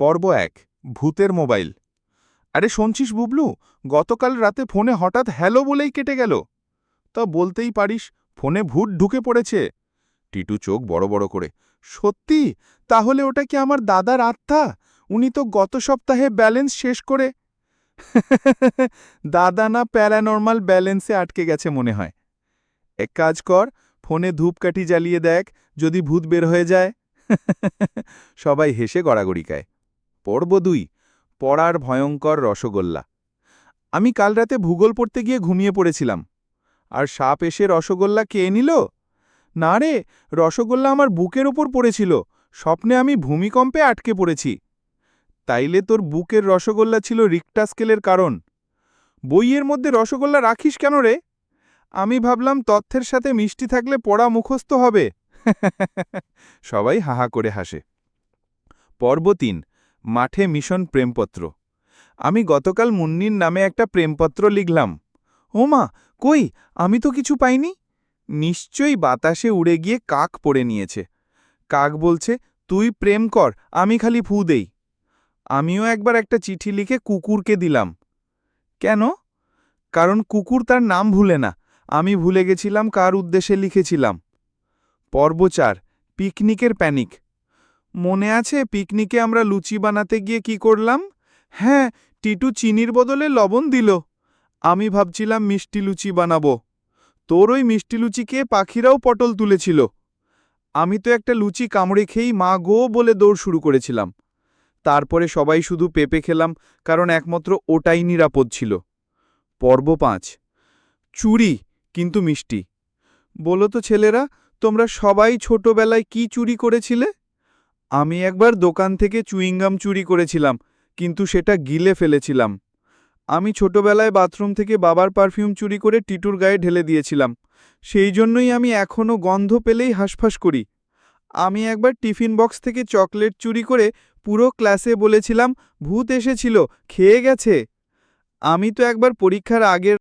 পর্ব ১ ভূতের মোবাইল। আরে শুনছিস বুবলু, গতকাল রাতে ফোনে হঠাৎ হ্যালো বলেই কেটে গেল। তা বলতেই পারিস, ফোনে ভূত ঢুকে পড়েছে। টিটু চোখ বড় বড় করে, সত্যি? তাহলে ওটা কি আমার দাদার আত্মা? উনি তো গত সপ্তাহে ব্যালেন্স শেষ করে দাদা না প্যারানর্মাল ব্যালেন্সে আটকে গেছে মনে হয়। এক কাজ কর, ফোনে ধূপকাঠি জ্বালিয়ে দেখ, যদি ভূত বের হয়ে যায়। সবাই হেসে গড়াগড়ি খায়। পর্ব ২ পড়ার ভয়ঙ্কর রসগোল্লা। আমি কাল রাতে ভূগোল পড়তে গিয়ে ঘুমিয়ে পড়েছিলাম, আর সাপ এসে রসগোল্লা খেয়ে নিল। না রে, রসগোল্লা আমার বুকের ওপর পড়েছিল। স্বপ্নে আমি ভূমিকম্পে আটকে পড়েছি। তাইলে তোর বুকের রসগোল্লা ছিল রিক্টার স্কেলের কারণ। বইয়ের মধ্যে রসগোল্লা রাখিস কেন রে? আমি ভাবলাম তথ্যের সাথে মিষ্টি থাকলে পড়া মুখস্থ হবে। সবাই হাহা করে হাসে। পর্ব ৩ মাঠে মিশন প্রেমপত্র। আমি গতকাল মুন্নির নামে একটা প্রেমপত্র লিখলাম। ওমা, কই, আমি তো কিছু পাইনি। নিশ্চয়ই বাতাসে উড়ে গিয়ে কাক পড়ে নিয়েছে। কাক বলছে, তুই প্রেম কর, আমি খালি ফু দেই। আমিও একবার একটা চিঠি লিখে কুকুরকে দিলাম। কেন? কারণ কুকুর তার নাম ভুলে না। আমি ভুলে গেছিলাম কার উদ্দেশ্যে লিখেছিলাম। পর্ব ৪ পিকনিকের প্যানিক। মনে আছে পিকনিকে আমরা লুচি বানাতে গিয়ে কি করলাম? হ্যাঁ, টিটু চিনির বদলে লবণ দিল। আমি ভাবছিলাম মিষ্টি লুচি বানাবো। তোর ওই মিষ্টি লুচি খেয়ে পাখিরাও পটল তুলেছিল। আমি তো একটা লুচি কামড়ে খেয়েই মা গো বলে দৌড় শুরু করেছিলাম। তারপরে সবাই শুধু পেঁপে খেলাম, কারণ একমাত্র ওটাই নিরাপদ ছিল। পর্ব ৫ চুরি কিন্তু মিষ্টি। বলো তো ছেলেরা, তোমরা সবাই ছোটবেলায় কি চুরি করেছিলে? আমি একবার দোকান থেকে চুইংগাম চুরি করেছিলাম, কিন্তু সেটা গিলে ফেলেছিলাম। আমি ছোটবেলায় বাথরুম থেকে বাবার পারফিউম চুরি করে টিটুর গায়ে ঢেলে দিয়েছিলাম। সেই জন্যই আমি এখনও গন্ধ পেলেই হাঁসফাঁস করি। আমি একবার টিফিন বক্স থেকে চকলেট চুরি করে পুরো ক্লাসে বলেছিলাম ভূত এসেছিল, খেয়ে গেছে। আমি তো একবার পরীক্ষার আগের